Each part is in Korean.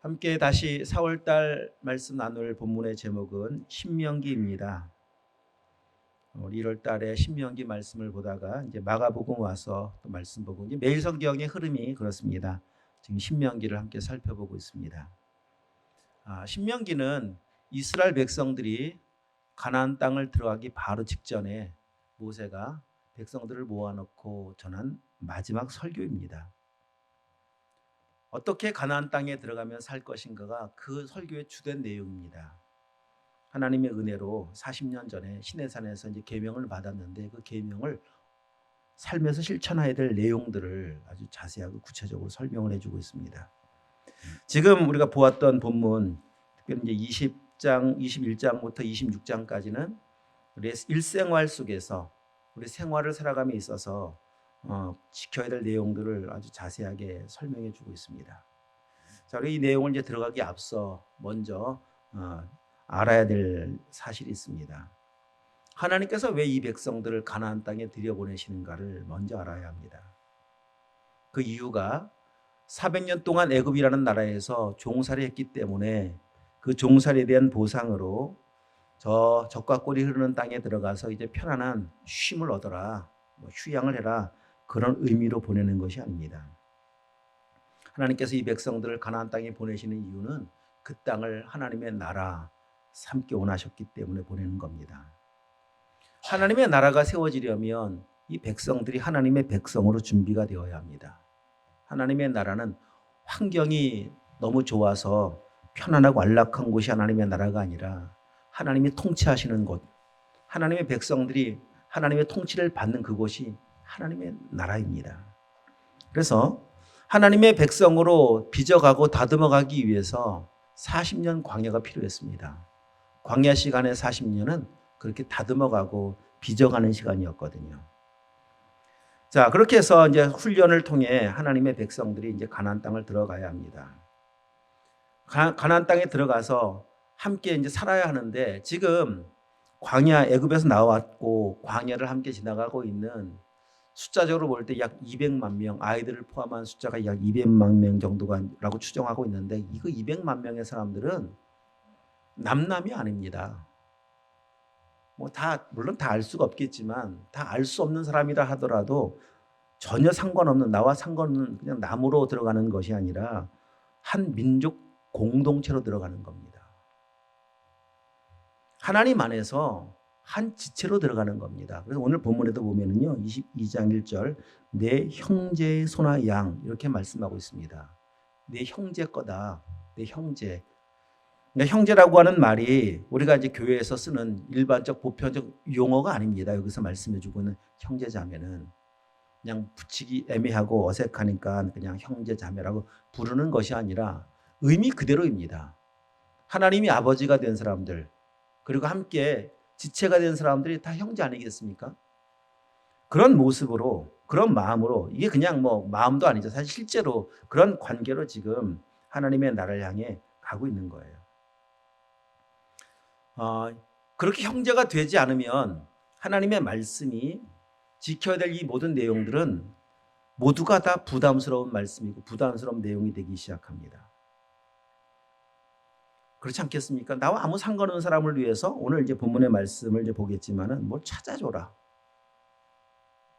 함께 다시 4월달 말씀 나눌 본문의 제목은 신명기입니다. 우리 1월달에 신명기 말씀을 보다가 이제 마가복음 와서 또 말씀 보고 이제 매일 성경의 흐름이 그렇습니다. 지금 신명기를 함께 살펴보고 있습니다. 신명기는 이스라엘 백성들이 가나안 땅을 들어가기 바로 직전에 모세가 백성들을 모아놓고 전한 마지막 설교입니다. 어떻게 가나안 땅에 들어가면 살 것인가가 그 설교의 주된 내용입니다. 하나님의 은혜로 40년 전에 시내산에서 이제 계명을 받았는데 그 계명을 삶에서 실천해야 될 내용들을 아주 자세하고 구체적으로 설명을 해주고 있습니다. 지금 우리가 보았던 본문, 특별히 이제 20장, 21장부터 26장까지는 우리의 일생활 속에서 우리 생활을 살아감에 있어서 지켜야 될 내용들을 아주 자세하게 설명해 주고 있습니다. 자, 우리 이 내용을 이제 들어가기 앞서 먼저 알아야 될 사실이 있습니다. 하나님께서 왜 이 백성들을 가나안 땅에 들여보내시는가를 먼저 알아야 합니다. 그 이유가 400년 동안 애굽이라는 나라에서 종살이 했기 때문에 그 종살이에 대한 보상으로 저 적과 꿀이 흐르는 땅에 들어가서 이제 편안한 쉼을 얻어라, 휴양을 해라, 그런 의미로 보내는 것이 아닙니다. 하나님께서 이 백성들을 가나안 땅에 보내시는 이유는 그 땅을 하나님의 나라 삼기 원하셨기 때문에 보내는 겁니다. 하나님의 나라가 세워지려면 이 백성들이 하나님의 백성으로 준비가 되어야 합니다. 하나님의 나라는 환경이 너무 좋아서 편안하고 안락한 곳이 하나님의 나라가 아니라 하나님이 통치하시는 곳, 하나님의 백성들이 하나님의 통치를 받는 그곳이 하나님의 나라입니다. 그래서 하나님의 백성으로 빚어가고 다듬어가기 위해서 40년 광야가 필요했습니다. 광야 시간의 40년은 그렇게 다듬어가고 빚어가는 시간이었거든요. 자, 그렇게 해서 이제 훈련을 통해 하나님의 백성들이 이제 가나안 땅을 들어가야 합니다. 가나안 땅에 들어가서 함께 이제 살아야 하는데 지금 광야 애굽에서 나왔고 광야를 함께 지나가고 있는 숫자적으로 볼 때 약 200만 명, 아이들을 포함한 숫자가 약 200만 명 정도라고 추정하고 있는데 이거 200만 명의 사람들은 남남이 아닙니다. 물론 다 알 수가 없겠지만 다 알 수 없는 사람이라 하더라도 전혀 상관없는, 나와 상관없는 그냥 남으로 들어가는 것이 아니라 한 민족 공동체로 들어가는 겁니다. 하나님 안에서 한 지체로 들어가는 겁니다. 그래서 오늘 본문에도 보면은요, 22장 1절, 내 형제의 소나 양, 이렇게 말씀하고 있습니다. 내 형제 거다. 내 형제. 그러니까 형제라고 하는 말이 우리가 이제 교회에서 쓰는 일반적 보편적 용어가 아닙니다. 여기서 말씀해 주고 있는 형제자매는 그냥 붙이기 애매하고 어색하니까 그냥 형제자매라고 부르는 것이 아니라 의미 그대로입니다. 하나님이 아버지가 된 사람들, 그리고 함께 지체가 된 사람들이 다 형제 아니겠습니까? 그런 모습으로, 그런 마음으로, 이게 그냥 마음도 아니죠. 사실 실제로 그런 관계로 지금 하나님의 나라를 향해 가고 있는 거예요. 그렇게 형제가 되지 않으면 하나님의 말씀이 지켜야 될 이 모든 내용들은 모두가 다 부담스러운 말씀이고 부담스러운 내용이 되기 시작합니다. 그렇지 않겠습니까? 나와 아무 상관없는 사람을 위해서 오늘 이제 본문의 말씀을 이제 보겠지만은 뭘 찾아줘라.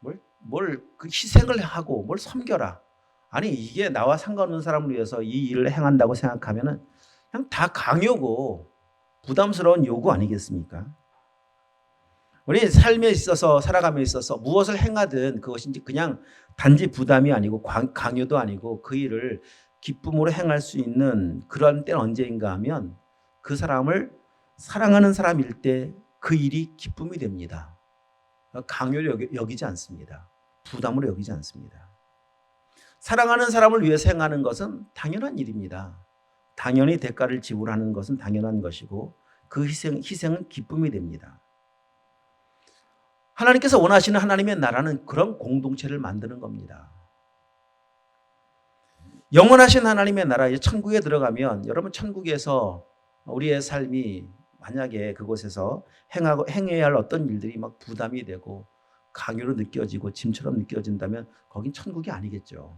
그 희생을 하고 뭘 섬겨라. 아니, 이게 나와 상관없는 사람을 위해서 이 일을 행한다고 생각하면은 그냥 다 강요고 부담스러운 요구 아니겠습니까? 우리 삶에 있어서 살아감에 있어서 무엇을 행하든 그것이 이제 그냥 단지 부담이 아니고 강요도 아니고 그 일을 기쁨으로 행할 수 있는 그런 때는 언제인가 하면 그 사람을 사랑하는 사람일 때 그 일이 기쁨이 됩니다. 강요를 여기지 않습니다. 부담으로 여기지 않습니다. 사랑하는 사람을 위해서 행하는 것은 당연한 일입니다. 당연히 대가를 지불하는 것은 당연한 것이고 그 희생은 기쁨이 됩니다. 하나님께서 원하시는 하나님의 나라는 그런 공동체를 만드는 겁니다. 영원하신 하나님의 나라, 천국에 들어가면 여러분 천국에서 우리의 삶이 만약에 그곳에서 행해야 할 어떤 일들이 막 부담이 되고 강요로 느껴지고 짐처럼 느껴진다면 거긴 천국이 아니겠죠.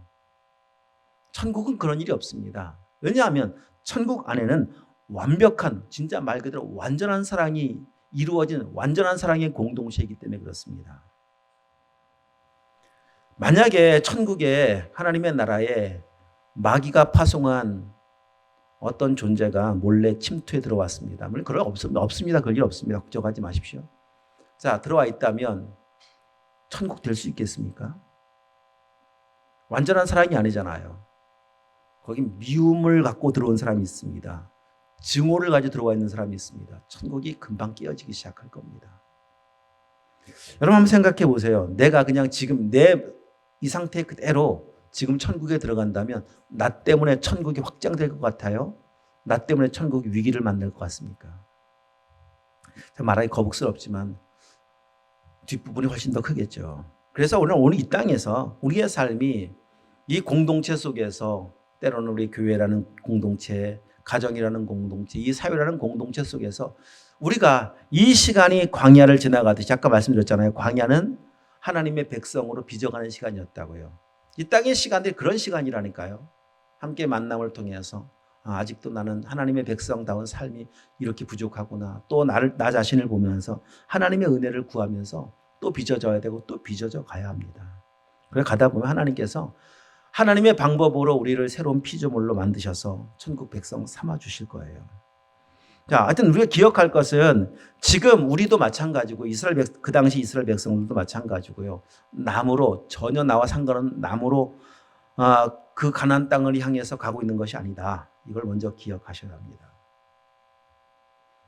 천국은 그런 일이 없습니다. 왜냐하면 천국 안에는 완벽한, 진짜 말 그대로 완전한 사랑이 이루어진 완전한 사랑의 공동체이기 때문에 그렇습니다. 만약에 천국에 하나님의 나라에 마귀가 파송한 어떤 존재가 몰래 침투해 들어왔습니다. 물론 그럴 없습니다. 그럴 일 없습니다. 걱정하지 마십시오. 자, 들어와 있다면 천국 될 수 있겠습니까? 완전한 사랑이 아니잖아요. 거기 미움을 갖고 들어온 사람이 있습니다. 증오를 가지고 들어와 있는 사람이 있습니다. 천국이 금방 깨어지기 시작할 겁니다. 여러분 한번 생각해 보세요. 내가 그냥 지금 내 이 상태 그대로 지금 천국에 들어간다면 나 때문에 천국이 확장될 것 같아요? 나 때문에 천국이 위기를 만날 것 같습니까? 말하기 거북스럽지만 뒷부분이 훨씬 더 크겠죠. 그래서 오늘 이 땅에서 우리의 삶이 이 공동체 속에서 때로는 우리 교회라는 공동체, 가정이라는 공동체, 이 사회라는 공동체 속에서 우리가 이 시간이 광야를 지나가듯이 아까 말씀드렸잖아요. 광야는 하나님의 백성으로 빚어가는 시간이었다고요. 이 땅의 시간들이 그런 시간이라니까요. 함께 만남을 통해서 아직도 나는 하나님의 백성다운 삶이 이렇게 부족하구나. 또 나 자신을 보면서 하나님의 은혜를 구하면서 또 빚어져야 되고 또 빚어져 가야 합니다. 그래 가다 보면 하나님께서 하나님의 방법으로 우리를 새로운 피조물로 만드셔서 천국 백성 삼아 주실 거예요. 자, 하여튼 우리가 기억할 것은 지금 우리도 마찬가지고 그 당시 이스라엘 백성들도 마찬가지고요. 나무로 전혀 나와 상관없는 나무로 그 가나안 땅을 향해서 가고 있는 것이 아니다. 이걸 먼저 기억하셔야 합니다.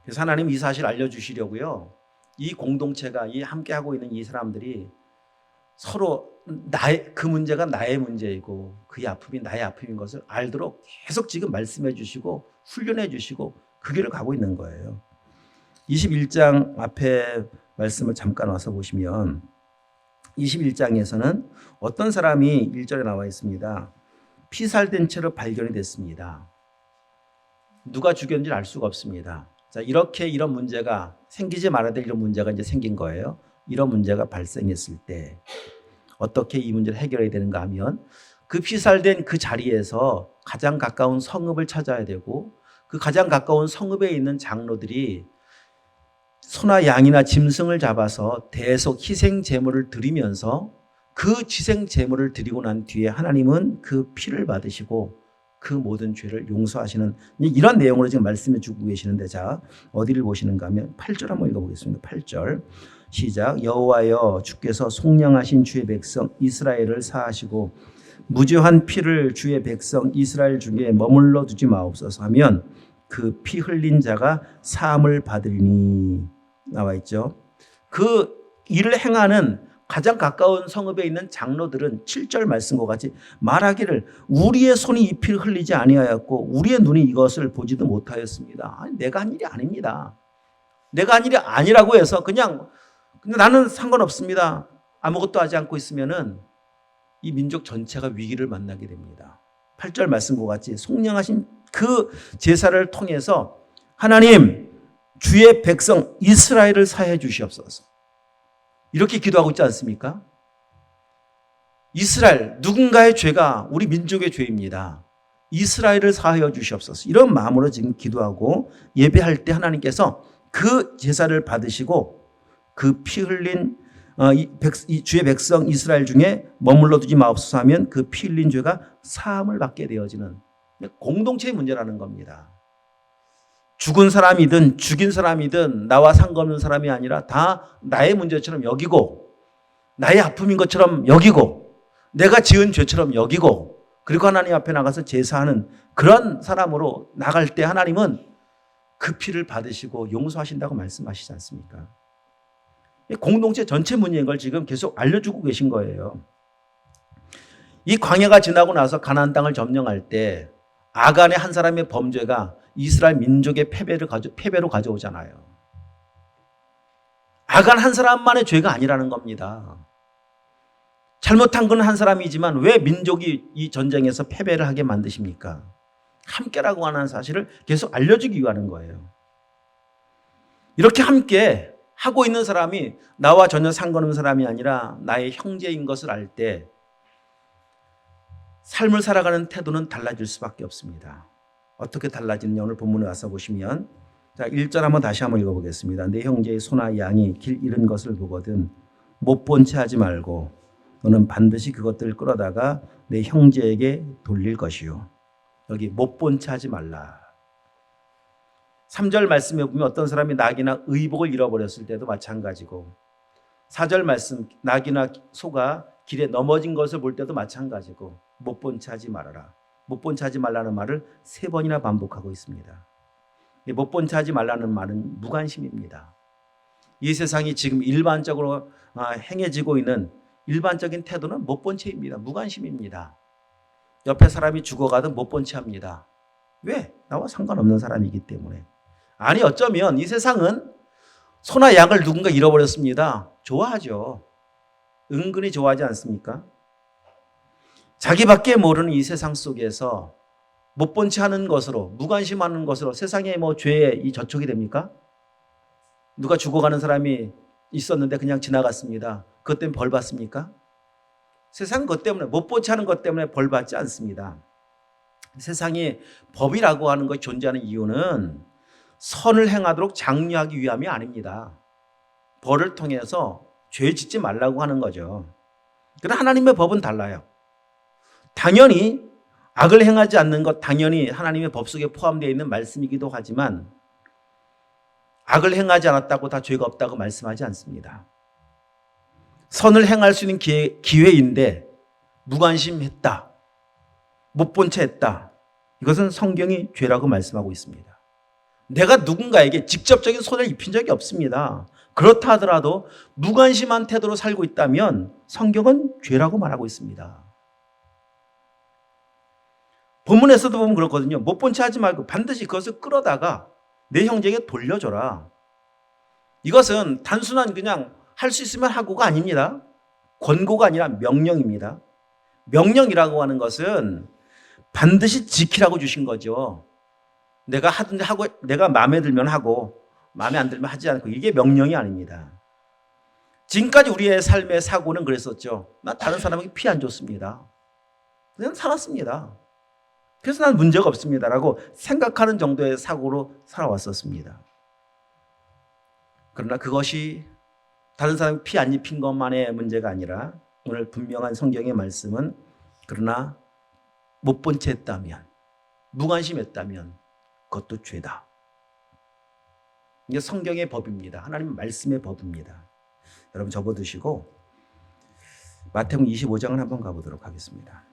그래서 하나님 이 사실 알려주시려고요. 이 공동체가 이 함께하고 있는 이 사람들이 서로 그 문제가 나의 문제이고 그의 아픔이 나의 아픔인 것을 알도록 계속 지금 말씀해 주시고 훈련해 주시고 그 길을 가고 있는 거예요. 21장 앞에 말씀을 잠깐 와서 보시면 21장에서는 어떤 사람이 1절에 나와 있습니다. 피살된 채로 발견이 됐습니다. 누가 죽였는지 알 수가 없습니다. 자, 이런 문제가 생기지 말아야 될 이런 문제가 이제 생긴 거예요. 이런 문제가 발생했을 때 어떻게 이 문제를 해결해야 되는가 하면 그 피살된 그 자리에서 가장 가까운 성읍을 찾아야 되고 그 가장 가까운 성읍에 있는 장로들이 소나 양이나 짐승을 잡아서 대속 희생 제물을 드리면서 그 희생 제물을 드리고 난 뒤에 하나님은 그 피를 받으시고 그 모든 죄를 용서하시는 이런 내용으로 지금 말씀해 주고 계시는데 자 어디를 보시는가 하면 8절 한번 읽어보겠습니다. 8절 시작. 여호와여 주께서 속량하신 주의 백성 이스라엘을 사하시고 무죄한 피를 주의 백성 이스라엘 중에 머물러 두지 마옵소서 하면 그 피 흘린 자가 사함을 받으리니 나와 있죠. 그 일을 행하는 가장 가까운 성읍에 있는 장로들은 7절 말씀과 같이 말하기를 우리의 손이 이 피를 흘리지 아니하였고 우리의 눈이 이것을 보지도 못하였습니다. 아니, 내가 한 일이 아닙니다. 내가 한 일이 아니라고 해서 근데 나는 상관없습니다. 아무것도 하지 않고 있으면은 이 민족 전체가 위기를 만나게 됩니다. 8절 말씀과 같이 속량하신 그 제사를 통해서 하나님 주의 백성 이스라엘을 사해 주시옵소서. 이렇게 기도하고 있지 않습니까? 이스라엘 누군가의 죄가 우리 민족의 죄입니다. 이스라엘을 사하여 주시옵소서. 이런 마음으로 지금 기도하고 예배할 때 하나님께서 그 제사를 받으시고 그 피 흘린 주의 백성 이스라엘 중에 머물러 두지 마옵소서 하면 그 피 흘린 죄가 사함을 받게 되어지는 공동체의 문제라는 겁니다. 죽은 사람이든 죽인 사람이든 나와 상관없는 사람이 아니라 다 나의 문제처럼 여기고 나의 아픔인 것처럼 여기고 내가 지은 죄처럼 여기고 그리고 하나님 앞에 나가서 제사하는 그런 사람으로 나갈 때 하나님은 그 피를 받으시고 용서하신다고 말씀하시지 않습니까? 공동체 전체 문제인 걸 지금 계속 알려주고 계신 거예요. 이 광야가 지나고 나서 가나안 땅을 점령할 때 아간의 한 사람의 범죄가 이스라엘 민족의 패배로 가져오잖아요. 아간 한 사람만의 죄가 아니라는 겁니다. 잘못한 건 한 사람이지만 왜 민족이 이 전쟁에서 패배를 하게 만드십니까? 함께라고 하는 사실을 계속 알려주기 위한 거예요. 이렇게 함께 하고 있는 사람이 나와 전혀 상관없는 사람이 아니라 나의 형제인 것을 알 때 삶을 살아가는 태도는 달라질 수밖에 없습니다. 어떻게 달라지느냐 오늘 본문에 와서 보시면 자 1절 한번 다시 한번 읽어보겠습니다. 내 형제의 소나 양이 길 잃은 것을 보거든 못 본 채 하지 말고 너는 반드시 그것들을 끌어다가 내 형제에게 돌릴 것이요. 여기 못 본 채 하지 말라. 3절 말씀에 보면 어떤 사람이 낙이나 의복을 잃어버렸을 때도 마찬가지고 4절 말씀 낙이나 소가 길에 넘어진 것을 볼 때도 마찬가지고 못 본 채 하지 말아라. 못 본 채 하지 말라는 말을 3번이나 반복하고 있습니다. 못 본 채 하지 말라는 말은 무관심입니다. 이 세상이 지금 일반적으로 행해지고 있는 일반적인 태도는 못 본 채입니다. 무관심입니다. 옆에 사람이 죽어가든 못 본 채 합니다. 왜? 나와 상관없는 사람이기 때문에. 아니 어쩌면 이 세상은 소나 양을 누군가 잃어버렸습니다. 좋아하죠. 은근히 좋아하지 않습니까? 자기밖에 모르는 이 세상 속에서 못 본 채 하는 것으로 무관심하는 것으로 세상의 죄의 이 저촉이 됩니까? 누가 죽어가는 사람이 있었는데 그냥 지나갔습니다. 그것 때문에 벌 받습니까? 세상은 그것 때문에 못 본 채 하는 것 때문에 벌 받지 않습니다. 세상에 법이라고 하는 것이 존재하는 이유는 선을 행하도록 장려하기 위함이 아닙니다. 벌을 통해서 죄 짓지 말라고 하는 거죠. 그러나 하나님의 법은 달라요. 당연히 악을 행하지 않는 것 당연히 하나님의 법 속에 포함되어 있는 말씀이기도 하지만 악을 행하지 않았다고 다 죄가 없다고 말씀하지 않습니다. 선을 행할 수 있는 기회인데 무관심했다. 못 본 채 했다. 이것은 성경이 죄라고 말씀하고 있습니다. 내가 누군가에게 직접적인 손을 입힌 적이 없습니다. 그렇다 하더라도 무관심한 태도로 살고 있다면 성경은 죄라고 말하고 있습니다. 본문에서도 보면 그렇거든요. 못 본 채 하지 말고 반드시 그것을 끌어다가 내 형제에게 돌려줘라. 이것은 단순한 그냥 할 수 있으면 하고가 아닙니다. 권고가 아니라 명령입니다. 명령이라고 하는 것은 반드시 지키라고 주신 거죠. 내가 하든지 하고 내가 마음에 들면 하고 마음에 안 들면 하지 않고 이게 명령이 아닙니다. 지금까지 우리의 삶의 사고는 그랬었죠. 나 다른 사람에게 피 안 줬습니다. 그냥 살았습니다. 그래서 난 문제가 없습니다라고 생각하는 정도의 사고로 살아왔었습니다. 그러나 그것이 다른 사람이 피 안 입힌 것만의 문제가 아니라 오늘 분명한 성경의 말씀은 그러나 못 본 채 했다면 무관심했다면 그것도 죄다. 이게 성경의 법입니다. 하나님 말씀의 법입니다. 여러분 접어두시고 마태복음 25장을 한번 가보도록 하겠습니다.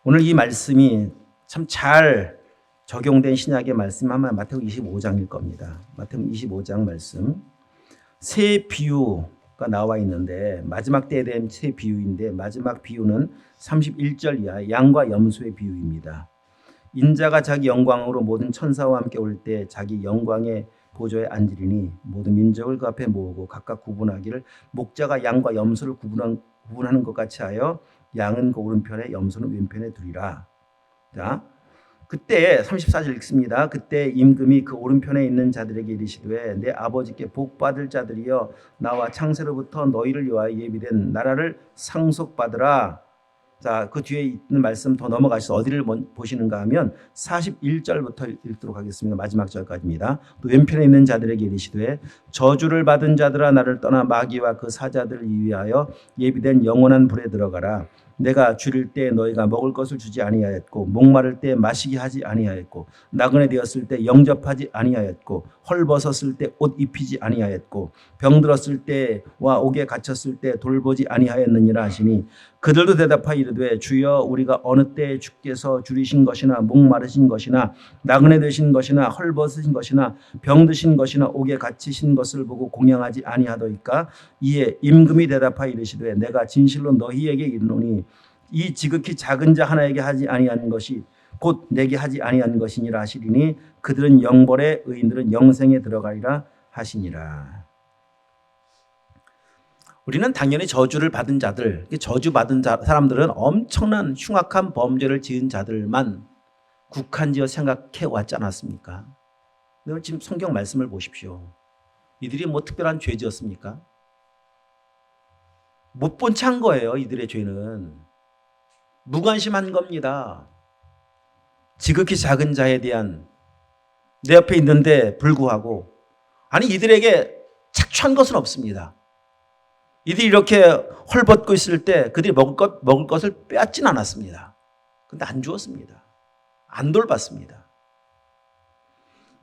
오늘 이 말씀이 참 잘 적용된 신약의 말씀 아마 마태복음 25장일 겁니다. 마태복음 25장 말씀 새 비유가 나와 있는데 마지막 때에 대한 새 비유인데 마지막 비유는 31절 이하 양과 염소의 비유입니다. 인자가 자기 영광으로 모든 천사와 함께 올 때 자기 영광의 보좌에 앉으리니 모든 민족을 그 앞에 모으고 각각 구분하기를 목자가 양과 염소를 구분하는 것 같이 하여 양은 그 오른편에 염소는 왼편에 두리라. 자, 그때 34절 읽습니다. 그때 임금이 그 오른편에 있는 자들에게 이르시되 내 아버지께 복 받을 자들이여 나와 창세로부터 너희를 위하여 예비된 나라를 상속받으라. 자, 그 뒤에 있는 말씀 더 넘어가셔서 어디를 보시는가 하면 41절부터 읽도록 하겠습니다. 마지막 절까지입니다. 또 왼편에 있는 자들에게 이르시되 저주를 받은 자들아 나를 떠나 마귀와 그 사자들을 위하여 예비된 영원한 불에 들어가라. 내가 줄일 때 너희가 먹을 것을 주지 아니하였고 목마를 때 마시게 하지 아니하였고 나그네 되었을 때 영접하지 아니하였고 헐벗었을 때 옷 입히지 아니하였고 병들었을 때와 옥에 갇혔을 때 돌보지 아니하였느니라 하시니 그들도 대답하여 이르되 주여 우리가 어느 때에 주께서 줄이신 것이나 목마르신 것이나 나그네 되신 것이나 헐벗으신 것이나 병드신 것이나 옥에 갇히신 것을 보고 공양하지 아니하더이까. 이에 임금이 대답하여 이르시되 내가 진실로 너희에게 이르노니 이 지극히 작은 자 하나에게 하지 아니한 것이 곧 내게 하지 아니한 것이니라 하시리니 그들은 영벌에 의인들은 영생에 들어가리라 하시니라. 우리는 당연히 저주를 받은 자들, 저주받은 사람들은 엄청난 흉악한 범죄를 지은 자들만 국한지어 생각해 왔지 않았습니까? 근데 지금 성경 말씀을 보십시오. 이들이 뭐 특별한 죄 지었습니까? 못 본 채 한 거예요. 이들의 죄는 무관심한 겁니다. 지극히 작은 자에 대한 내 옆에 있는데 불구하고 아니 이들에게 착취한 것은 없습니다. 이들이 이렇게 헐벗고 있을 때 그들이 먹을 것을 빼앗진 않았습니다. 근데 안 주었습니다. 안 돌봤습니다.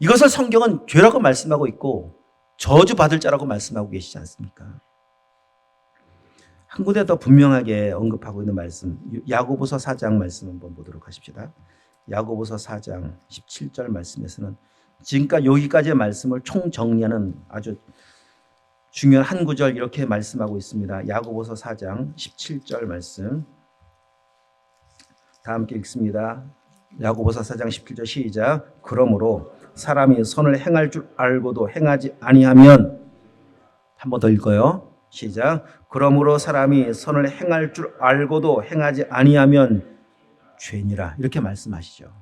이것을 성경은 죄라고 말씀하고 있고 저주받을 자라고 말씀하고 계시지 않습니까? 한 군데 더 분명하게 언급하고 있는 말씀, 야고보서 4장 말씀 한번 보도록 하십시다. 야고보서 4장 17절 말씀에서는 지금까지 여기까지의 말씀을 총정리하는 아주 중요한 한 구절 이렇게 말씀하고 있습니다. 야고보서 4장 17절 말씀 다 함께 읽습니다. 야고보서 4장 17절 시작. 그러므로 사람이 선을 행할 줄 알고도 행하지 아니하면, 한 번 더 읽어요. 시작. 그러므로 사람이 선을 행할 줄 알고도 행하지 아니하면 죄니라. 이렇게 말씀하시죠.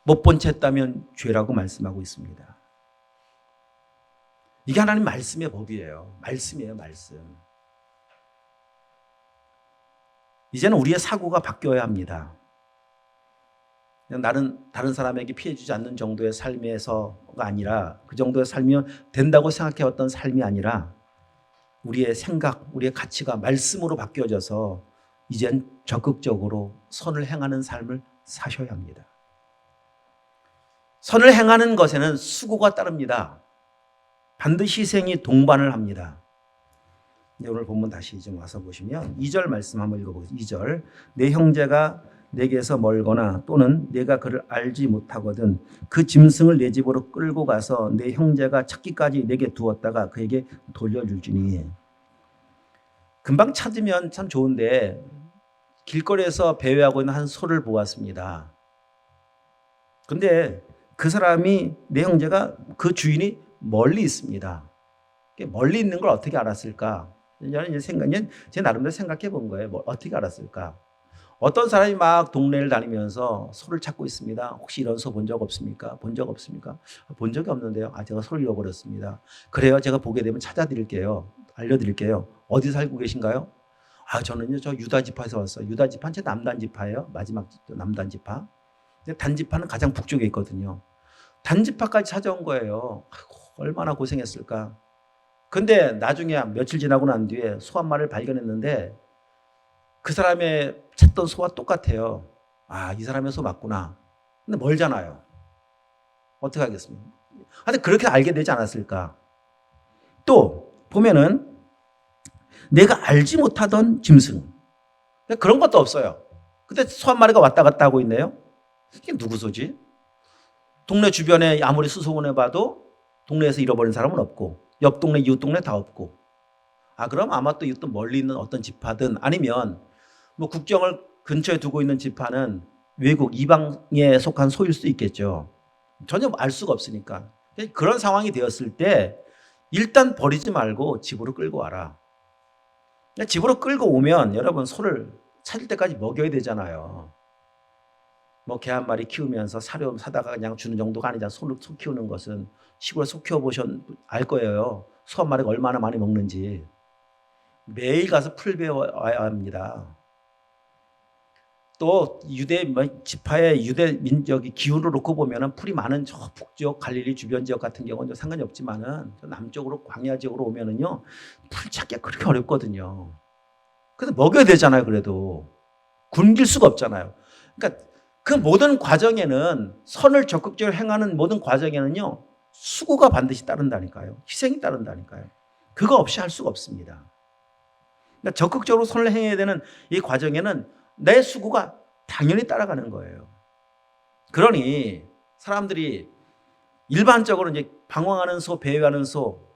못 본 채 했다면 죄라고 말씀하고 있습니다. 이게 하나님 말씀의 법이에요. 말씀이에요, 말씀. 이제는 우리의 사고가 바뀌어야 합니다. 그냥 다른 사람에게 피해 주지 않는 정도의 삶에서가 아니라, 그 정도의 삶이면 된다고 생각해왔던 삶이 아니라 우리의 생각, 우리의 가치가 말씀으로 바뀌어져서 이젠 적극적으로 선을 행하는 삶을 사셔야 합니다. 선을 행하는 것에는 수고가 따릅니다. 반드시 희생이 동반을 합니다. 오늘 본문 다시 좀 와서 보시면 2절 말씀 한번 읽어보겠습니다. 2절. 내 형제가 내게서 멀거나 또는 내가 그를 알지 못하거든 그 짐승을 내 집으로 끌고 가서 내 형제가 찾기까지 내게 두었다가 그에게 돌려줄지니. 금방 찾으면 참 좋은데 길거리에서 배회하고 있는 한 소를 보았습니다. 근데 그 사람이, 내 형제가, 그 주인이 멀리 있습니다. 멀리 있는 걸 어떻게 알았을까? 저는 제 나름대로 생각해 본 거예요. 어떻게 알았을까? 어떤 사람이 막 동네를 다니면서 소를 찾고 있습니다. 혹시 이런 소 본 적 없습니까? 본 적 없습니까? 본 적이 없는데요. 제가 소를 잃어버렸습니다. 그래요. 제가 보게 되면 찾아드릴게요. 알려드릴게요. 어디 살고 계신가요? 저는요, 저 유다지파에서 왔어요. 유다지파는 제 남단지파예요. 마지막 남단지파. 단지파는 가장 북쪽에 있거든요. 단지파까지 찾아온 거예요. 얼마나 고생했을까. 근데 나중에 며칠 지나고 난 뒤에 소 한 마리를 발견했는데 그 사람의 찾던 소와 똑같아요. 이 사람의 소 맞구나. 근데 멀잖아요. 어떻게 하겠습니까? 근데 그렇게 알게 되지 않았을까. 또 보면은 내가 알지 못하던 짐승. 그런 것도 없어요. 근데 소 한 마리가 왔다 갔다 하고 있네요. 이게 누구 소지? 동네 주변에 아무리 수소문해 봐도 동네에서 잃어버린 사람은 없고 옆 동네, 이웃 동네 다 없고. 그럼 아마 또 이웃 멀리 있는 어떤 지파든 아니면 뭐 국경을 근처에 두고 있는 지파는 외국 이방에 속한 소일 수도 있겠죠. 전혀 알 수가 없으니까. 그런 상황이 되었을 때 일단 버리지 말고 집으로 끌고 와라. 집으로 끌고 오면 여러분 소를 찾을 때까지 먹여야 되잖아요. 뭐 개 한 마리 키우면서 사료 사다가 그냥 주는 정도가 아니잖아. 소 키우는 것은 시골에 소 키워보셨 알 거예요. 소 한 마리가 얼마나 많이 먹는지. 매일 가서 풀 베어와야 합니다. 또 유대 지파의 유대 민족이 기후를 놓고 보면은 풀이 많은 저 북쪽 갈릴리 주변 지역 같은 경우는 상관이 없지만은 저 남쪽으로 광야 지역으로 오면은요 풀 찾기가 그렇게 어렵거든요. 그래서 먹여야 되잖아요. 그래도 굶길 수가 없잖아요. 그러니까 그 모든 과정에는 선을 적극적으로 행하는 모든 과정에는요 수고가 반드시 따른다니까요. 희생이 따른다니까요. 그거 없이 할 수가 없습니다. 그러니까 적극적으로 선을 행해야 되는 이 과정에는 내 수고가 당연히 따라가는 거예요. 그러니 사람들이 일반적으로 이제 방황하는 소, 배회하는 소,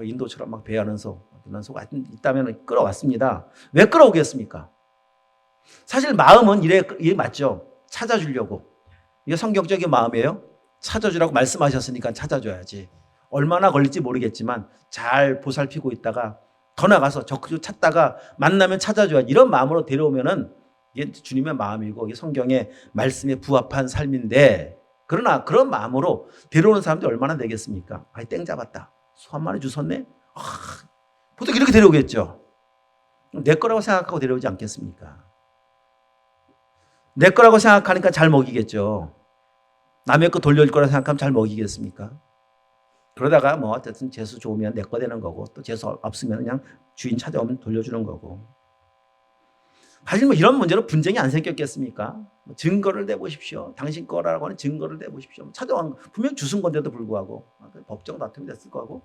인도처럼 막 배회하는 소, 그런 소가 있다면 끌어왔습니다. 왜 끌어오겠습니까? 사실 마음은 이래 맞죠. 찾아주려고. 이게 성경적인 마음이에요. 찾아주라고 말씀하셨으니까 찾아줘야지. 얼마나 걸릴지 모르겠지만 잘 보살피고 있다가 더 나가서 적극적으로 찾다가 만나면 찾아줘야지. 이런 마음으로 데려오면은 이게 주님의 마음이고 이게 성경의 말씀에 부합한 삶인데, 그러나 그런 마음으로 데려오는 사람들이 얼마나 되겠습니까? 땡 잡았다. 소 한 마리 주웠네? 보통 이렇게 데려오겠죠. 내 거라고 생각하고 데려오지 않겠습니까? 내 거라고 생각하니까 잘 먹이겠죠. 남의 거 돌려줄 거라고 생각하면 잘 먹이겠습니까? 그러다가 뭐 어쨌든 재수 좋으면 내 거 되는 거고 또 재수 없으면 그냥 주인 찾아오면 돌려주는 거고. 사실 뭐 이런 문제로 분쟁이 안 생겼겠습니까? 뭐 증거를 내보십시오. 당신 거라고 하는 증거를 내보십시오. 찾아온 분명 주순 건데도 불구하고 법적 다툼이 됐을 거고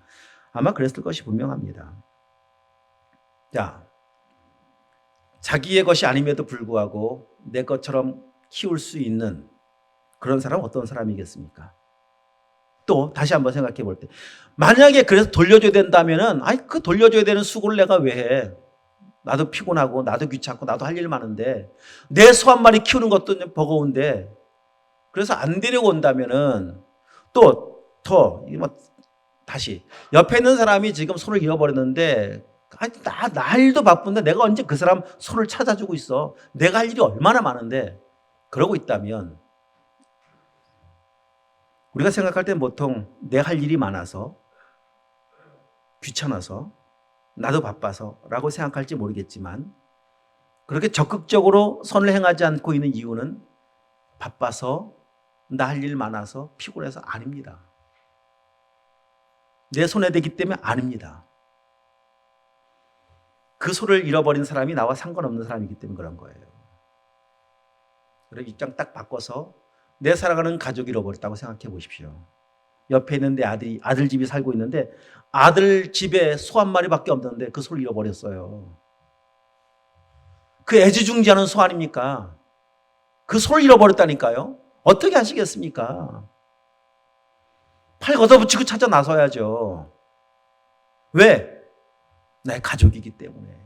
아마 그랬을 것이 분명합니다. 자, 자기의 것이 아님에도 불구하고 내 것처럼 키울 수 있는 그런 사람은 어떤 사람이겠습니까? 또 다시 한번 생각해 볼 때 만약에 그래서 돌려줘야 된다면은 그 돌려줘야 되는 수고를 내가 왜 해? 나도 피곤하고 나도 귀찮고 나도 할 일 많은데 내 소 한 마리 키우는 것도 버거운데 그래서 안 데려온다면은 또 다시 옆에 있는 사람이 지금 소를 잃어버렸는데 나 할 일도 바쁜데 내가 언제 그 사람 소를 찾아주고 있어. 내가 할 일이 얼마나 많은데 그러고 있다면 우리가 생각할 때 보통 내 할 일이 많아서 귀찮아서 나도 바빠서 라고 생각할지 모르겠지만 그렇게 적극적으로 선을 행하지 않고 있는 이유는 바빠서 나 할 일 많아서 피곤해서 아닙니다. 내 손에 대기 때문에 아닙니다. 그 소를 잃어버린 사람이 나와 상관없는 사람이기 때문에 그런 거예요. 그래서 입장 딱 바꿔서 내 살아가는 가족이 잃어버렸다고 생각해 보십시오. 옆에 있는 내 아들 집이 살고 있는데 아들 집에 소 한 마리밖에 없는데 그 소를 잃어버렸어요. 그 애지중지하는 소 아닙니까? 그 소를 잃어버렸다니까요. 어떻게 하시겠습니까? 팔 걷어붙이고 찾아 나서야죠. 왜? 내 가족이기 때문에.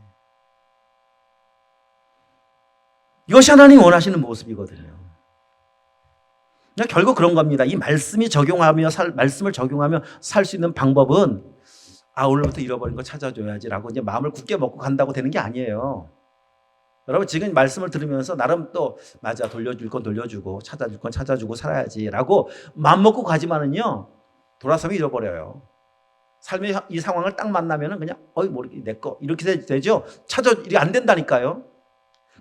이것이 하나님이 원하시는 모습이거든요. 결국 그런 겁니다. 이 말씀을 적용하며 살 수 있는 방법은 오늘부터 잃어버린 거 찾아줘야지라고 이제 마음을 굳게 먹고 간다고 되는 게 아니에요. 여러분 지금 말씀을 들으면서 나름 또 맞아 돌려줄 건 돌려주고 찾아줄 건 찾아주고 살아야지라고 마음 먹고 가지만은요 돌아서면 잃어버려요. 삶의 이 상황을 딱 만나면은 그냥 모르게 내 거 이렇게 되죠. 이게 안 된다니까요.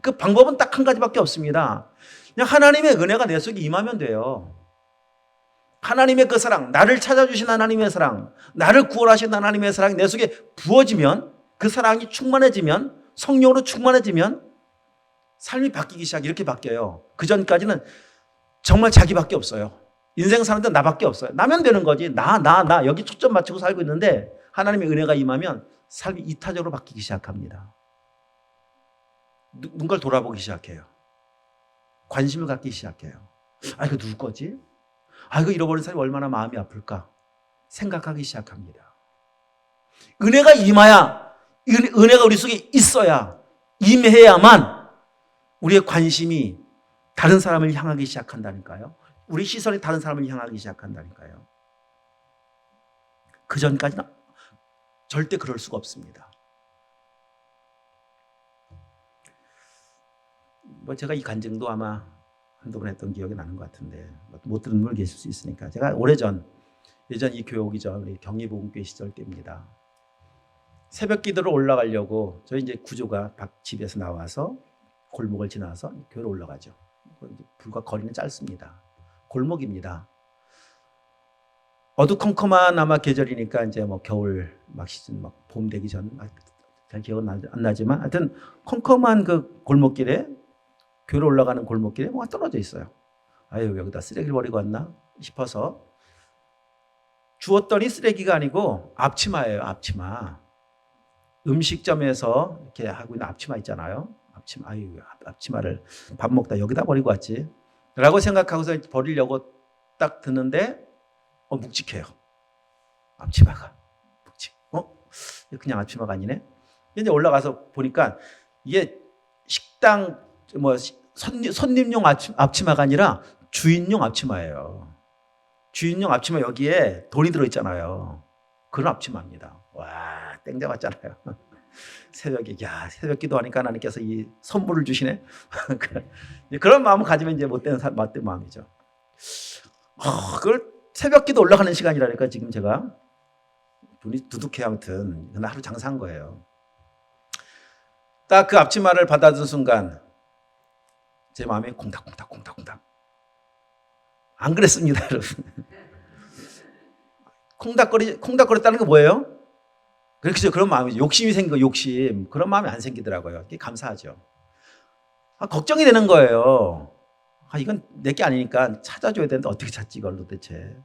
그 방법은 딱 한 가지밖에 없습니다. 그냥 하나님의 은혜가 내 속에 임하면 돼요. 하나님의 그 사랑, 나를 찾아주신 하나님의 사랑, 나를 구원하신 하나님의 사랑이 내 속에 부어지면 그 사랑이 충만해지면 성령으로 충만해지면 삶이 바뀌기 이렇게 바뀌어요. 그 전까지는 정말 자기밖에 없어요. 인생 사는데 나밖에 없어요. 나면 되는 거지. 나 여기 초점 맞추고 살고 있는데 하나님의 은혜가 임하면 삶이 이타적으로 바뀌기 시작합니다. 누군가를 돌아보기 시작해요. 관심을 갖기 시작해요. 이거 누구 거지? 이거 잃어버린 사람이 얼마나 마음이 아플까? 생각하기 시작합니다. 은혜가 임해야, 은혜가 우리 속에 있어야, 임해야만 우리의 관심이 다른 사람을 향하기 시작한다니까요. 우리 시선이 다른 사람을 향하기 시작한다니까요. 그 전까지는 절대 그럴 수가 없습니다. 제가 이 간증도 아마 한두 번 했던 기억이 나는 것 같은데 못 들은 분 계실 수 있으니까 제가 예전 이 교회 오기 전 우리 경리복음교회 시절 때입니다. 새벽 기도로 올라가려고 저희 이제 구조가 집에서 나와서 골목을 지나서 교회로 올라가죠. 불과 거리는 짧습니다. 골목입니다. 어두컴컴한 아마 계절이니까 이제 겨울 시즌 봄 되기 전 잘 기억은 안 나지만 하여튼 컴컴한 그 골목길에 교회로 올라가는 골목길에 뭐가 떨어져 있어요. 여기다 쓰레기를 버리고 왔나 싶어서 주웠더니 쓰레기가 아니고 앞치마예요. 앞치마. 음식점에서 이렇게 하고 있는 앞치마 있잖아요. 앞치마를 밥 먹다 여기다 버리고 왔지 라고 생각하고서 버리려고 딱 드는데 묵직해요. 앞치마가 묵직. 그냥 앞치마가 아니네. 이제 올라가서 보니까 이게 식당 손님용 앞치마가 아니라 주인용 앞치마예요. 주인용 앞치마 여기에 돈이 들어있잖아요. 그런 앞치마입니다. 와, 땡 잡았잖아요. 새벽에, 새벽 기도하니까 하나님께서 이 선물을 주시네. 그런 마음을 가지면 이제 못된 마음이죠. 그걸 새벽 기도 올라가는 시간이라니까 지금 제가 눈이 두둑해 아무튼 하루 장사한 거예요. 딱 그 앞치마를 받아든 순간 제 마음에 콩닥콩닥. 안 그랬습니다, 여러분. 콩닥거렸다는 게 뭐예요? 그렇죠. 그런 마음이죠. 욕심이 생긴 거, 욕심. 그런 마음이 안 생기더라고요. 그게 감사하죠. 걱정이 되는 거예요. 이건 내 게 아니니까 찾아줘야 되는데 어떻게 찾지, 이걸 도대체.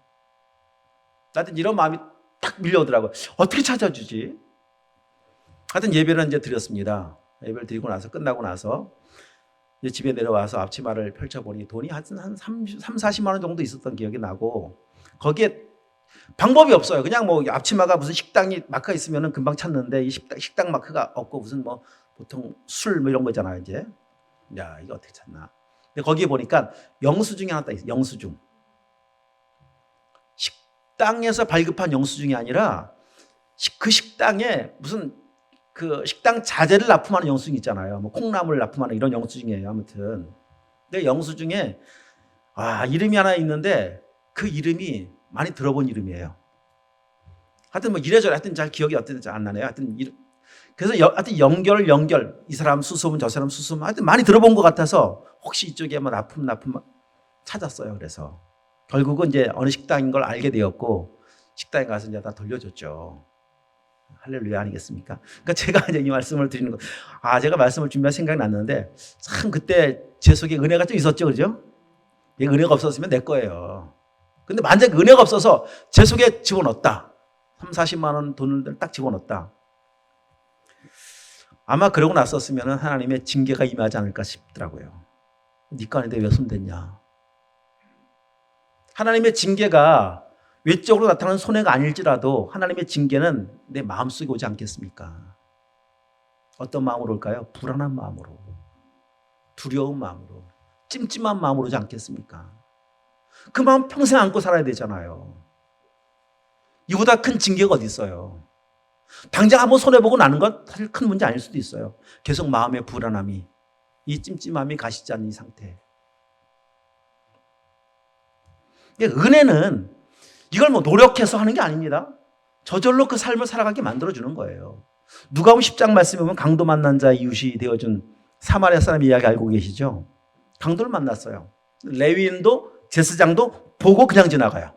하여튼 이런 마음이 딱 밀려오더라고요. 어떻게 찾아주지? 하여튼 예배를 이제 드렸습니다. 예배를 드리고 나서, 끝나고 나서, 이제 집에 내려와서 앞치마를 펼쳐보니 돈이 한 40만 원 정도 있었던 기억이 나고, 거기에 방법이 없어요. 그냥 뭐 앞치마가 무슨 식당이 마크가 있으면 금방 찾는데, 이 식당 마크가 없고 무슨 뭐 보통 술 뭐 이런 거잖아요, 이제. 야, 이거 어떻게 찾나. 근데 거기에 보니까 영수증이 하나 딱 있어요. 영수증. 식당에서 발급한 영수증이 아니라 그 식당에 무슨 그 식당 자재를 납품하는 영수증 있잖아요. 뭐 콩나물 납품하는 이런 영수증이에요. 아무튼. 근데 영수증에 이름이 하나 있는데 그 이름이 많이 들어본 이름이에요. 하여튼 뭐 이래저래 하여튼 잘 기억이 어땠는지 안 나네요. 하여튼 그래서 하여튼 연결 이 사람 수소문 저 사람 수소문 하여튼 많이 들어본 것 같아서 혹시 이쪽에 뭐 납품 찾았어요. 그래서 결국은 이제 어느 식당인 걸 알게 되었고 식당에 가서 이제 다 돌려줬죠. 할렐루야 아니겠습니까? 그러니까 제가 이제 이 말씀을 드리는 거, 제가 말씀을 준비할 생각이 났는데 참 그때 제 속에 은혜가 좀 있었죠, 그죠? 이 은혜가 없었으면 내 거예요. 근데 만약 은혜가 없어서 제 속에 집어넣었다. 40만 원 돈을 딱 집어넣었다. 아마 그러고 났었으면 하나님의 징계가 임하지 않을까 싶더라고요. 네 거 아닌데 왜 손댔냐. 하나님의 징계가 외적으로 나타나는 손해가 아닐지라도 하나님의 징계는 내 마음속에 오지 않겠습니까? 어떤 마음으로 올까요? 불안한 마음으로, 두려운 마음으로, 찜찜한 마음으로 오지 않겠습니까? 그 마음 평생 안고 살아야 되잖아요. 이보다 큰 징계가 어디 있어요? 당장 한번 손해보고 나는 건 사실 큰 문제 아닐 수도 있어요. 계속 마음의 불안함이, 이 찜찜함이 가시지 않는 이 상태. 은혜는 이걸 뭐 노력해서 하는 게 아닙니다. 저절로 그 삶을 살아가게 만들어주는 거예요. 누가복음 10장 말씀에 보면 강도 만난 자 이웃이 되어준 사마리아 사람 이야기 알고 계시죠? 강도를 만났어요. 레위인도 제사장도 보고 그냥 지나가요.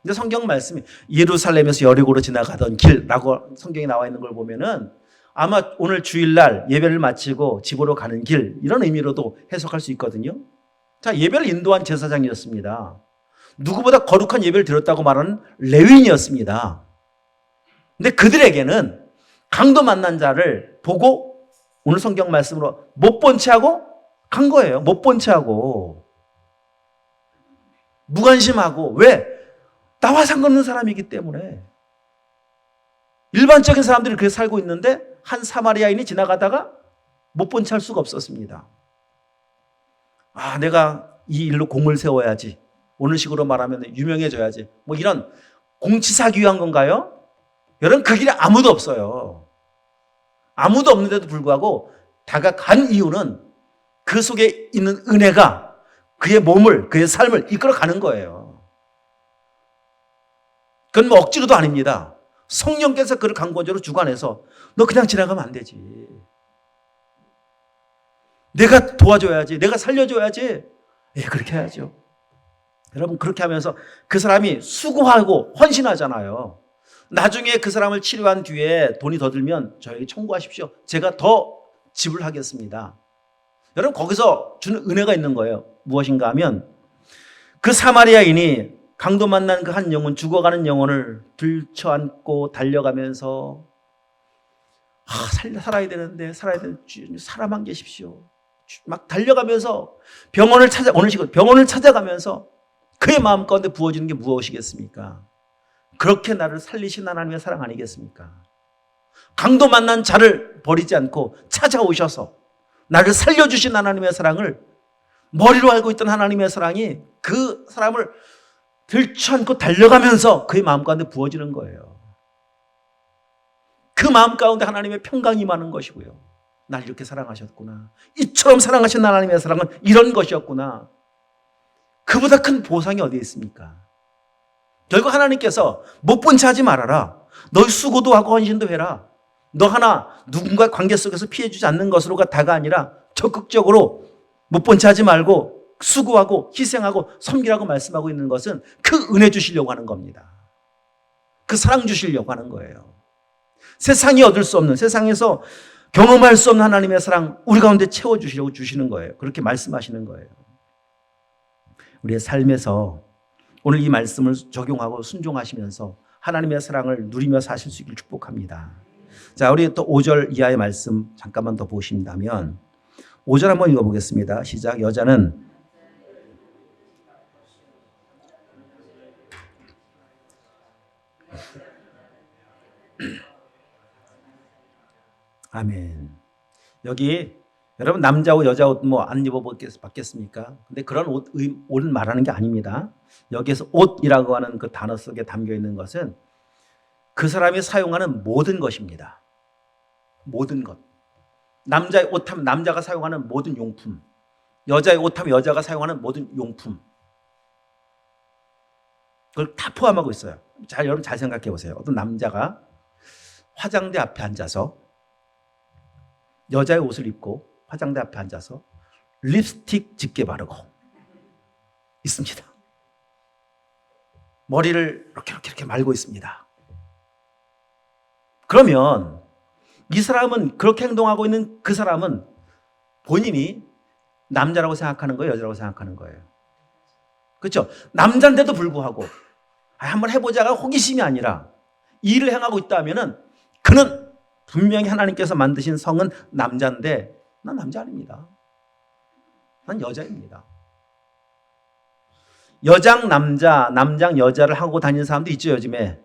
근데 성경 말씀이 예루살렘에서 여리고로 지나가던 길라고 성경에 나와 있는 걸 보면은 아마 오늘 주일날 예배를 마치고 집으로 가는 길 이런 의미로도 해석할 수 있거든요. 자, 예배를 인도한 제사장이었습니다. 누구보다 거룩한 예배를 드렸다고 말하는 레위인이었습니다. 근데 그들에게는 강도 만난 자를 보고 오늘 성경 말씀으로 못 본 채 하고 간 거예요. 못 본 채 하고. 무관심하고. 왜? 나와 상관없는 사람이기 때문에. 일반적인 사람들이 그렇게 살고 있는데 한 사마리아인이 지나가다가 못 본 채 할 수가 없었습니다. 내가 이 일로 공을 세워야지. 오늘 식으로 말하면 유명해져야지. 뭐 이런 공치사기 위한 건가요? 여러분 그 길에 아무도 없어요. 아무도 없는데도 불구하고 다가간 이유는 그 속에 있는 은혜가 그의 몸을, 그의 삶을 이끌어가는 거예요. 그건 뭐 억지로도 아닙니다. 성령께서 그를 강권적으로 주관해서 너 그냥 지나가면 안 되지. 내가 도와줘야지. 내가 살려줘야지. 그렇게 해야죠. 여러분 그렇게 하면서 그 사람이 수고하고 헌신하잖아요. 나중에 그 사람을 치료한 뒤에 돈이 더 들면 저에게 청구하십시오. 제가 더 지불하겠습니다. 여러분 거기서 주는 은혜가 있는 거예요. 무엇인가 하면 그 사마리아인이 강도 만난 그 한 영혼, 죽어가는 영혼을 들쳐안고 달려가면서 살아야 되는데 사람만 계십시오. 막 달려가면서 병원을 찾아가면서 그의 마음 가운데 부어지는 게 무엇이겠습니까? 그렇게 나를 살리신 하나님의 사랑 아니겠습니까? 강도 만난 자를 버리지 않고 찾아오셔서 나를 살려주신 하나님의 사랑을 머리로 알고 있던 하나님의 사랑이 그 사람을 들쳐안고 달려가면서 그의 마음 가운데 부어지는 거예요. 그 마음 가운데 하나님의 평강이 임하는 것이고요. 날 이렇게 사랑하셨구나. 이처럼 사랑하신 하나님의 사랑은 이런 것이었구나. 그보다 큰 보상이 어디에 있습니까? 결국 하나님께서 못 본 채 하지 말아라. 너희 수고도 하고 헌신도 해라. 너 하나 누군가 관계 속에서 피해주지 않는 것으로가 다가 아니라 적극적으로 못 본 채 하지 말고 수고하고 희생하고 섬기라고 말씀하고 있는 것은 그 은혜 주시려고 하는 겁니다. 그 사랑 주시려고 하는 거예요. 세상이 얻을 수 없는, 세상에서 경험할 수 없는 하나님의 사랑 우리 가운데 채워주시려고 주시는 거예요. 그렇게 말씀하시는 거예요. 우리의 삶에서 오늘 이 말씀을 적용하고 순종하시면서 하나님의 사랑을 누리며 사실 수 있기를 축복합니다. 자, 우리 또 5절 이하의 말씀 잠깐만 더 보신다면 5절 한번 읽어보겠습니다. 시작. 여자는 아멘. 여기 여러분 남자 옷 여자 옷 뭐 안 입어봤겠습니까? 근데 그런 옷을 말하는 게 아닙니다. 여기에서 옷이라고 하는 그 단어 속에 담겨 있는 것은 그 사람이 사용하는 모든 것입니다. 모든 것. 남자의 옷하면 남자가 사용하는 모든 용품, 여자의 옷하면 여자가 사용하는 모든 용품, 그걸 다 포함하고 있어요. 자, 여러분 잘 생각해 보세요. 어떤 남자가 화장대 앞에 앉아서 여자의 옷을 입고 화장대 앞에 앉아서 립스틱 짙게 바르고 있습니다. 머리를 이렇게 말고 있습니다. 그러면 이 사람은 그렇게 행동하고 있는 그 사람은 본인이 남자라고 생각하는 거예요, 여자라고 생각하는 거예요. 그렇죠? 남자인데도 불구하고 한번 해보자가 호기심이 아니라 일을 행하고 있다면은 그는 분명히 하나님께서 만드신 성은 남자인데 난 남자 아닙니다. 난 여자입니다. 여장 남자, 남장 여자를 하고 다니는 사람도 있죠, 요즘에.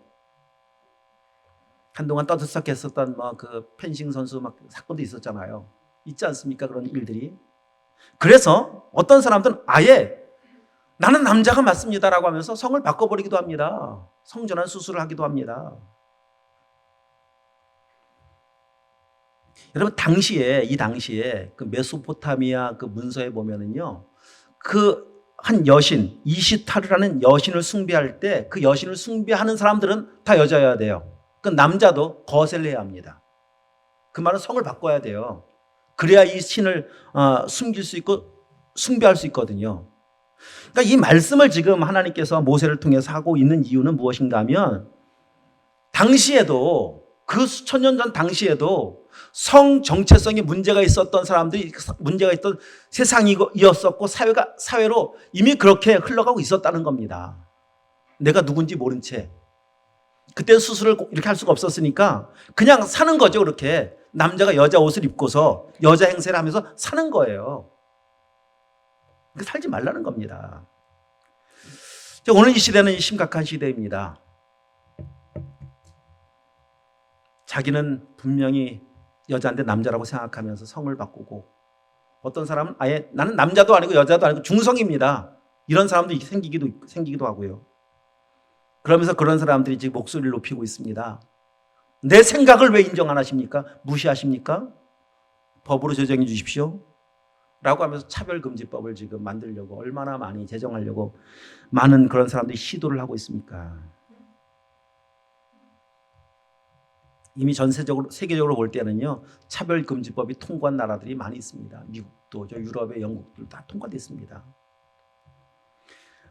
한동안 떠들썩했었던 그 펜싱 선수 사건도 있었잖아요. 있지 않습니까? 그런 일들이. 그래서 어떤 사람들은 아예 나는 남자가 맞습니다라고 하면서 성을 바꿔버리기도 합니다. 성전환 수술을 하기도 합니다. 여러분 이 당시에 그 메소포타미아 그 문서에 보면은요, 그 한 여신 이시타르라는 여신을 숭배할 때 그 여신을 숭배하는 사람들은 다 여자여야 돼요. 그 남자도 거세를 해야 합니다. 그 말은 성을 바꿔야 돼요. 그래야 이 신을 숨길 수 있고 숭배할 수 있거든요. 그러니까 이 말씀을 지금 하나님께서 모세를 통해서 하고 있는 이유는 무엇인가 하면 당시에도 그 수천 년 전 당시에도 성 정체성에 문제가 있었던 사람들이 문제가 있던 세상이었었고 사회로 이미 그렇게 흘러가고 있었다는 겁니다. 내가 누군지 모른 채. 그때 수술을 이렇게 할 수가 없었으니까 그냥 사는 거죠. 그렇게 남자가 여자 옷을 입고서 여자 행세를 하면서 사는 거예요. 살지 말라는 겁니다. 오늘 이 시대는 심각한 시대입니다. 자기는 분명히 여자인데 남자라고 생각하면서 성을 바꾸고, 어떤 사람은 아예 나는 남자도 아니고 여자도 아니고 중성입니다. 이런 사람도 생기기도 하고요. 그러면서 그런 사람들이 지금 목소리를 높이고 있습니다. 내 생각을 왜 인정 안 하십니까? 무시하십니까? 법으로 조정해 주십시오. 라고 하면서 차별금지법을 지금 만들려고 얼마나 많이 제정하려고 많은 그런 사람들이 시도를 하고 있습니까? 이미 전세적으로 세계적으로 볼 때는요, 차별금지법이 통과한 나라들이 많이 있습니다. 미국도 유럽의 영국도 다 통과됐습니다.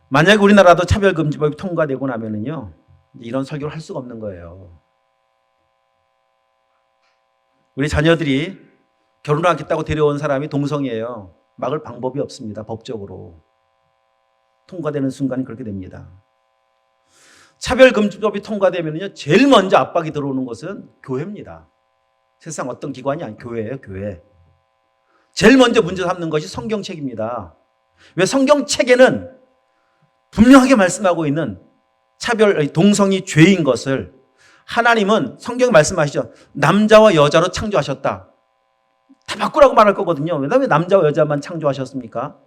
만약에 우리나라도 차별금지법이 통과되고 나면은요, 이런 설교를 할 수가 없는 거예요. 우리 자녀들이 결혼하겠다고 데려온 사람이 동성이에요. 막을 방법이 없습니다. 법적으로. 통과되는 순간이 그렇게 됩니다. 차별금지법이 통과되면요, 제일 먼저 압박이 들어오는 것은 교회입니다. 세상 어떤 기관이 아니 교회예요, 교회. 제일 먼저 문제 삼는 것이 성경책입니다. 왜? 성경책에는 분명하게 말씀하고 있는 동성이 죄인 것을 하나님은 성경에 말씀하시죠. 남자와 여자로 창조하셨다. 다 바꾸라고 말할 거거든요. 왜 남자와 여자만 창조하셨습니까?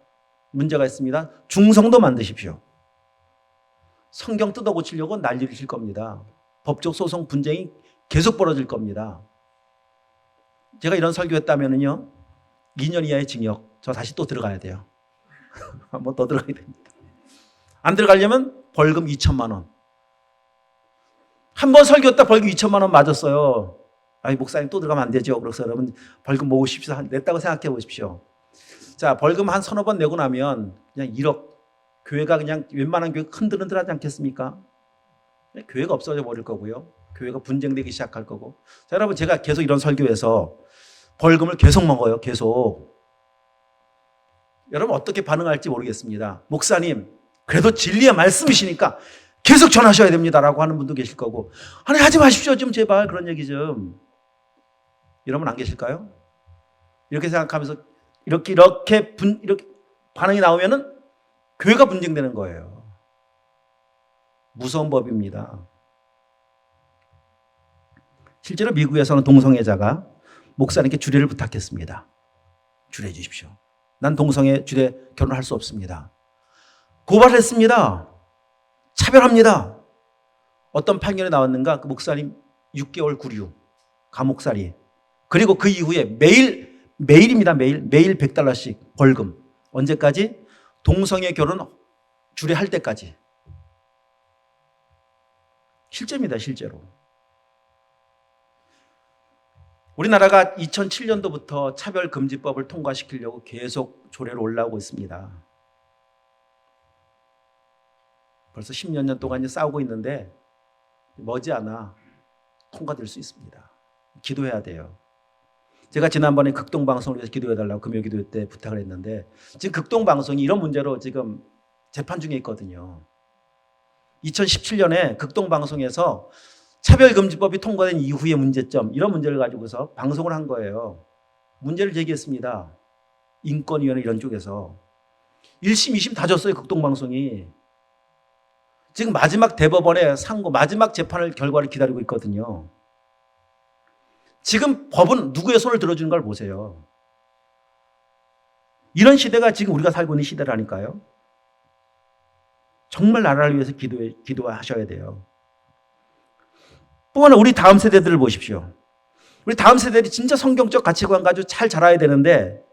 문제가 있습니다. 중성도 만드십시오. 성경 뜯어 고치려고 난리를 칠 겁니다. 법적 소송 분쟁이 계속 벌어질 겁니다. 제가 이런 설교했다면은요, 2년 이하의 징역, 저 다시 또 들어가야 돼요. 한번 더 들어가야 됩니다. 안 들어가려면 벌금 2천만 원. 한 번 설교했다 벌금 2천만 원 맞았어요. 아니, 목사님 또 들어가면 안 되죠. 그래서 여러분 벌금 모으십시오. 냈다고 생각해 보십시오. 자, 벌금 한 서너 번 내고 나면 그냥 1억, 교회가 그냥 웬만한 교회 흔들흔들하지 않겠습니까? 교회가 없어져 버릴 거고요. 교회가 분쟁되기 시작할 거고. 자, 여러분, 제가 계속 이런 설교에서 벌금을 계속 먹어요. 계속. 여러분 어떻게 반응할지 모르겠습니다. 목사님, 그래도 진리의 말씀이시니까 계속 전하셔야 됩니다라고 하는 분도 계실 거고, 아니 하지 마십시오 좀 제발 그런 얘기 좀. 이러면 안 계실까요? 이렇게 생각하면서 이렇게 반응이 나오면은 교회가 분쟁되는 거예요. 무서운 법입니다. 실제로 미국에서는 동성애자가 목사님께 주례를 부탁했습니다. 주례해 주십시오. 난 동성애 주례 결혼할 수 없습니다. 고발했습니다. 차별합니다. 어떤 판결이 나왔는가? 그 목사님 6개월 구류, 감옥살이. 그리고 그 이후에 매일입니다. 매일 $100씩 벌금. 언제까지? 동성애 결혼 주례할 때까지. 실제입니다. 실제로. 우리나라가 2007년도부터 차별금지법을 통과시키려고 계속 조례로 올라오고 있습니다. 벌써 10여 년 동안 싸우고 있는데 머지않아 통과될 수 있습니다. 기도해야 돼요. 제가 지난번에 극동방송을 위해서 기도해달라고 금요기도 때 부탁을 했는데 지금 극동방송이 이런 문제로 지금 재판 중에 있거든요. 2017년에 극동방송에서 차별금지법이 통과된 이후의 문제점, 이런 문제를 가지고서 방송을 한 거예요. 문제를 제기했습니다. 인권위원회 이런 쪽에서. 1심, 2심 다 졌어요. 극동방송이. 지금 마지막 대법원의 상고, 마지막 재판을 결과를 기다리고 있거든요. 지금 법은 누구의 손을 들어주는 걸 보세요. 이런 시대가 지금 우리가 살고 있는 시대라니까요. 정말 나라를 위해서 기도하셔야 돼요. 또 하나 우리 다음 세대들을 보십시오. 우리 다음 세대들이 진짜 성경적 가치관 가지고 잘 자라야 되는데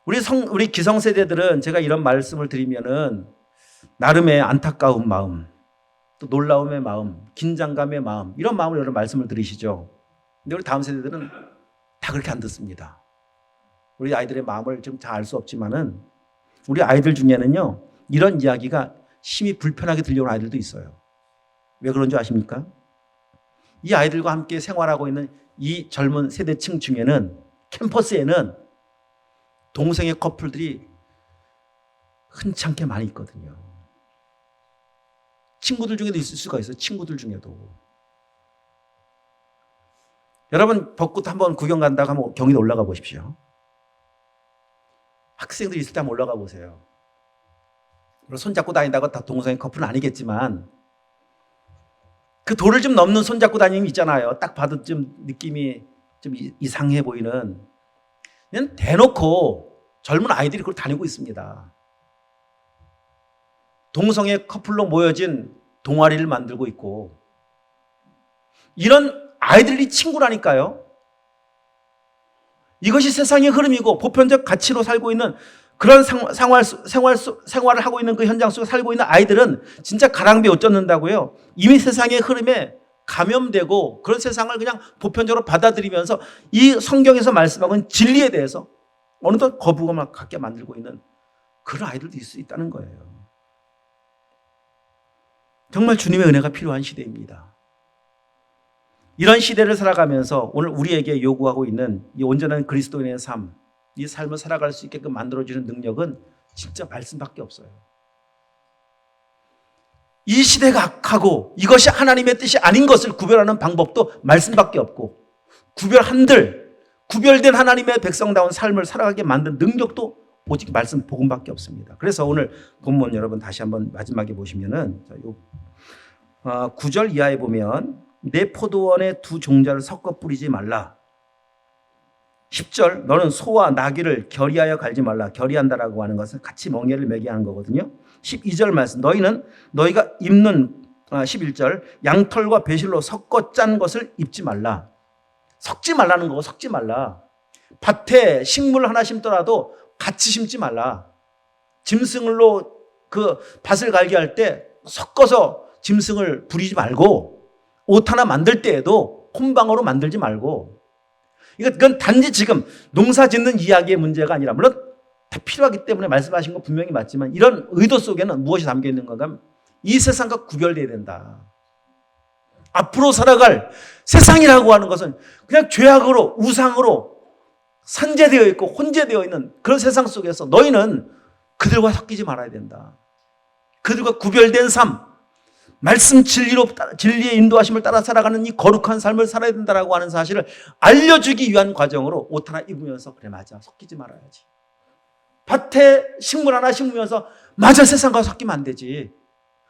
우리 기성세대들은 제가 이런 말씀을 드리면은 나름의 안타까운 마음, 또 놀라움의 마음, 긴장감의 마음, 이런 마음으로 여러분 말씀을 들으시죠. 근데 우리 다음 세대들은 다 그렇게 안 듣습니다. 우리 아이들의 마음을 좀 잘 알 수 없지만은 우리 아이들 중에는요, 이런 이야기가 심히 불편하게 들려오는 아이들도 있어요. 왜 그런 줄 아십니까? 이 아이들과 함께 생활하고 있는 이 젊은 세대층 중에는, 캠퍼스에는 동성애 커플들이 흔찮게 많이 있거든요. 친구들 중에도 있을 수가 있어요. 친구들 중에도. 여러분 벚꽃 한번 구경 간다고 하면 경기도 올라가 보십시오. 학생들이 있을 때 한번 올라가 보세요. 손잡고 다닌다고 다 동성애 커플은 아니겠지만 그 돌을 좀 넘는 손잡고 다니는 있잖아요. 딱 봐도 좀 느낌이 좀 이상해 보이는. 그냥 대놓고 젊은 아이들이 그걸 다니고 있습니다. 동성애 커플로 모여진 동아리를 만들고 있고, 이런 아이들이 친구라니까요. 이것이 세상의 흐름이고 보편적 가치로 살고 있는 그런 생활을 하고 있는 그 현장 속에 살고 있는 아이들은 진짜 가랑비에 옷 젖는다고요. 이미 세상의 흐름에 감염되고 그런 세상을 그냥 보편적으로 받아들이면서 이 성경에서 말씀하는 진리에 대해서 어느덧 거부감을 갖게 만들고 있는 그런 아이들도 있을 수 있다는 거예요. 정말 주님의 은혜가 필요한 시대입니다. 이런 시대를 살아가면서 오늘 우리에게 요구하고 있는 이 온전한 그리스도인의 삶, 이 삶을 살아갈 수 있게끔 만들어주는 능력은 진짜 말씀밖에 없어요. 이 시대가 악하고 이것이 하나님의 뜻이 아닌 것을 구별하는 방법도 말씀밖에 없고, 구별된 하나님의 백성다운 삶을 살아가게 만든 능력도 오직 말씀 복음밖에 없습니다. 그래서 오늘 본문 여러분 다시 한번 마지막에 보시면은 9절 이하에 보면 내 포도원에 두 종자를 섞어 뿌리지 말라. 10절 너는 소와 나귀를 결의하여 갈지 말라. 결의한다라고 하는 것은 같이 멍에를 매게 하는 거거든요. 12절 말씀 너희가 입는 11절 양털과 배실로 섞어 짠 것을 입지 말라. 섞지 말라는 거고, 섞지 말라. 밭에 식물 하나 심더라도 같이 심지 말라. 짐승으로 그 밭을 갈게 할 때 섞어서 짐승을 부리지 말고, 옷 하나 만들 때에도 콤방으로 만들지 말고. 그건 단지 지금 농사 짓는 이야기의 문제가 아니라, 물론 다 필요하기 때문에 말씀하신 거 분명히 맞지만 이런 의도 속에는 무엇이 담겨 있는 건가 하면 이 세상과 구별돼야 된다. 앞으로 살아갈 세상이라고 하는 것은 그냥 죄악으로 우상으로 산재되어 있고 혼재되어 있는 그런 세상 속에서 너희는 그들과 섞이지 말아야 된다. 그들과 구별된 삶, 말씀 진리의 인도하심을 따라 살아가는 이 거룩한 삶을 살아야 된다라고 하는 사실을 알려주기 위한 과정으로 옷 하나 입으면서 그래 맞아 섞이지 말아야지. 밭에 식물 하나 심으면서 맞아 세상과 섞이면 안 되지.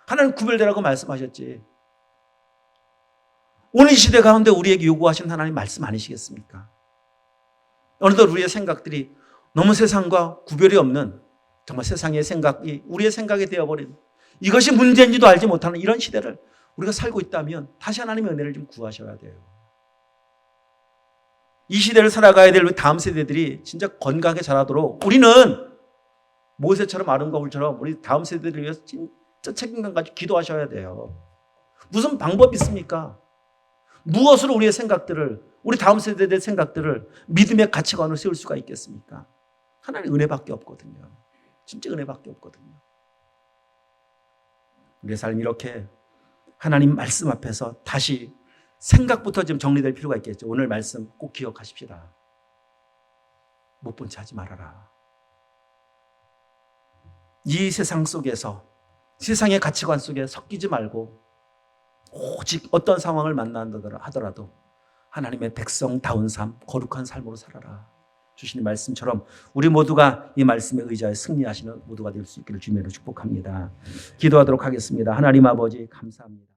하나님 구별되라고 말씀하셨지. 오늘 이 시대 가운데 우리에게 요구하신 하나님 말씀 아니시겠습니까? 어느덧 우리의 생각들이 너무 세상과 구별이 없는 정말 세상의 생각이 우리의 생각이 되어버린 이것이 문제인지도 알지 못하는 이런 시대를 우리가 살고 있다면 다시 하나님의 은혜를 좀 구하셔야 돼요. 이 시대를 살아가야 될 우리 다음 세대들이 진짜 건강하게 자라도록 우리는 모세처럼 아론과 훌처럼 우리 다음 세대들을 위해서 진짜 책임감 가지고 기도하셔야 돼요. 무슨 방법이 있습니까? 무엇으로 우리의 생각들을 우리 다음 세대들의 생각들을 믿음의 가치관으로 세울 수가 있겠습니까? 하나님 은혜밖에 없거든요. 진짜 은혜밖에 없거든요. 우리의 삶이 이렇게 하나님 말씀 앞에서 다시 생각부터 좀 정리될 필요가 있겠죠. 오늘 말씀 꼭 기억하십시다. 못 본 채 하지 말아라. 이 세상 속에서 세상의 가치관 속에 섞이지 말고 오직 어떤 상황을 만난다 하더라도 하나님의 백성다운 삶, 거룩한 삶으로 살아라. 주시는 말씀처럼 우리 모두가 이 말씀에 의지하여 승리하시는 모두가 될 수 있기를 주님으로 축복합니다. 기도하도록 하겠습니다. 하나님 아버지 감사합니다.